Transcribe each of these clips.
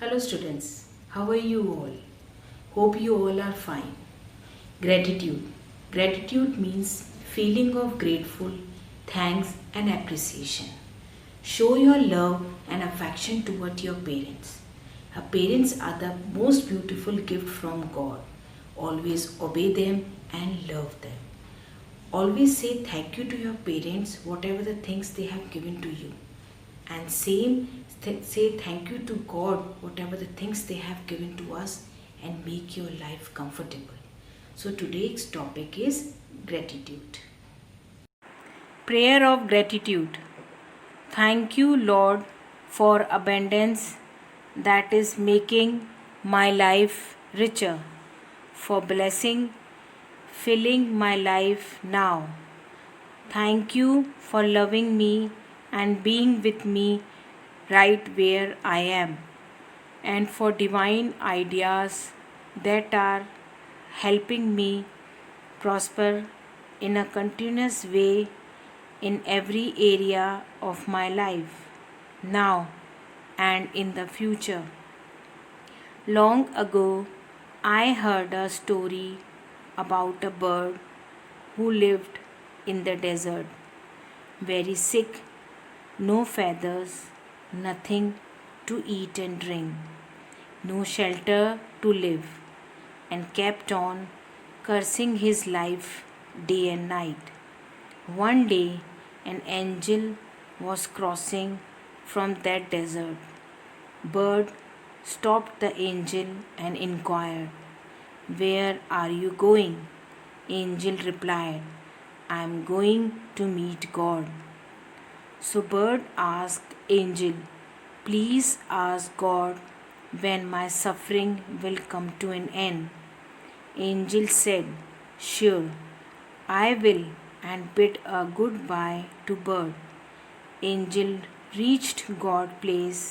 Hello students, how are you all? Hope you all are fine. Gratitude. Gratitude means feeling of grateful, thanks and appreciation. Show your love and affection toward your parents. Our parents are the most beautiful gift from God. Always obey them and love them. Always say thank you to your parents whatever the things they have given to you, and say thank you to God whatever the things they have given to us, and make your life comfortable. So today's topic is gratitude. Prayer of gratitude. Thank you, Lord, for abundance that is making my life richer, for blessing filling my life now. Thank you for loving me and being with me right where I am, and for divine ideas that are helping me prosper in a continuous way in every area of my life, now and in the future. Long ago, I heard a story about a bird who lived in the desert, very sick, no feathers, nothing to eat and drink, no shelter to live, and kept on cursing his life day and night. One day, an angel was crossing from that desert. Bird stopped the angel and inquired, "Where are you going?" Angel replied, "I am going to meet God." So bird asked angel, "Please ask God when my suffering will come to an end." Angel said, "Sure, I will," and bid a goodbye to bird. Angel reached God's place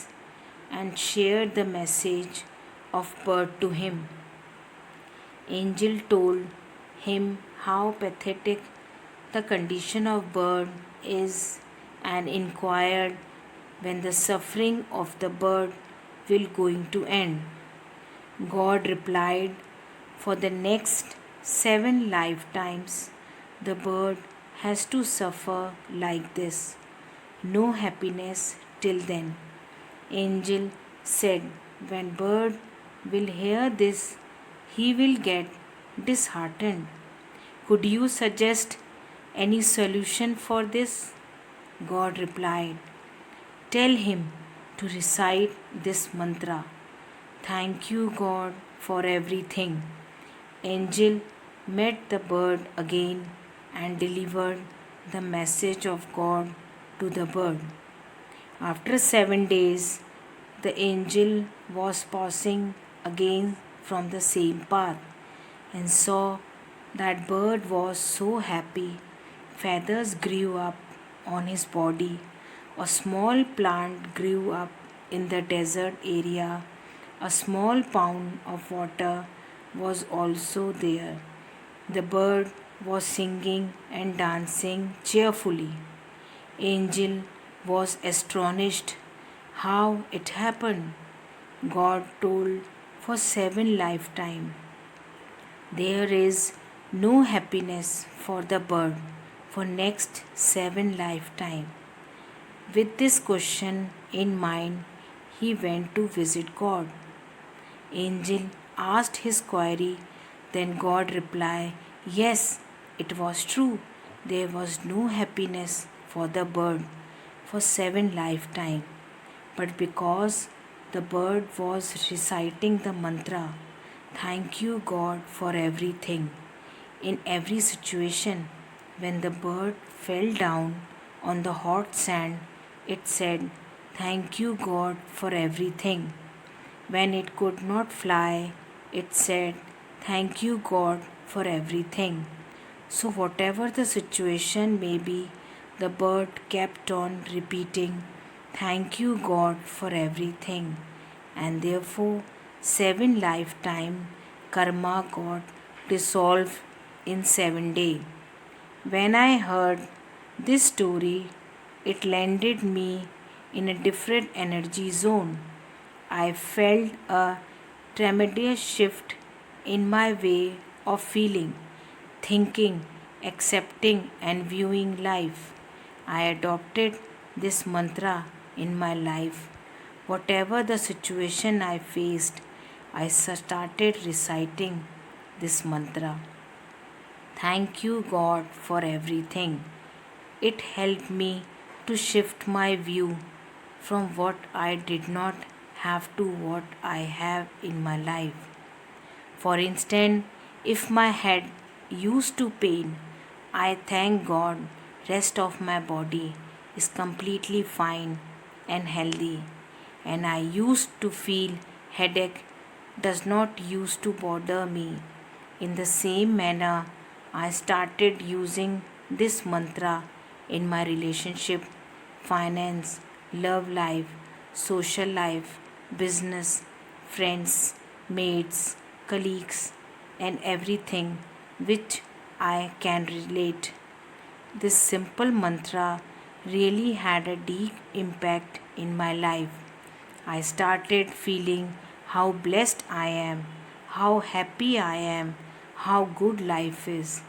and shared the message of bird to him. Angel told him how pathetic the condition of bird is, and inquired when the suffering of the bird will going to end. God replied, "For the next 7 lifetimes, the bird has to suffer like this. No happiness till then." Angel said, "When bird will hear this, he will get disheartened. Could you suggest any solution for this?" God replied, "Tell him to recite this mantra: Thank you, God, for everything." Angel met the bird again and delivered the message of God to the bird. After 7 days, the angel was passing again from the same path and saw that bird was so happy. Feathers grew up on his body. A small plant grew up in the desert area. A small pond of water was also there. The bird was singing and dancing cheerfully. Angel was astonished how it happened. God told, "For 7 lifetimes there is no happiness for the bird for next 7 lifetime." With this question in mind, he went to visit God. Angel asked his query, then God replied, "Yes, it was true. There was no happiness for the bird for 7 lifetime. But because the bird was reciting the mantra, Thank you, God, for everything, in every situation, when the bird fell down on the hot sand, it said, Thank you, God, for everything. When it could not fly, it said, Thank you, God, for everything." So, whatever the situation may be, the bird kept on repeating, "Thank you, God, for everything." And therefore, 7 lifetime karma got dissolved in 7 days. When I heard this story, it landed me in a different energy zone. I felt a tremendous shift in my way of feeling, thinking, accepting, and viewing life. I adopted this mantra in my life. Whatever the situation I faced, I started reciting this mantra. Thank you, God, for everything. It helped me to shift my view from what I did not have to what I have in my life. For instance, if my head used to pain, I thank God rest of my body is completely fine and healthy, and I used to feel headache does not used to bother me. In the same manner, I started using this mantra in my relationship, finance, love life, social life, business, friends, mates, colleagues, and everything which I can relate. This simple mantra really had a deep impact in my life. I started feeling how blessed I am, how happy I am, how good life is.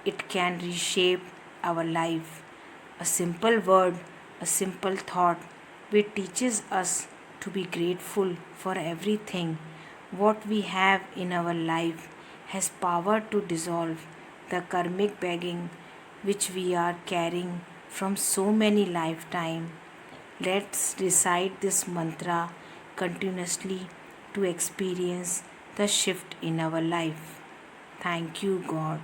It can reshape our life. A simple word, a simple thought, which teaches us to be grateful for everything what we have in our life has power to dissolve the karmic bagging which we are carrying from so many lifetimes. Let's recite this mantra continuously to experience the shift in our life. Thank you, God.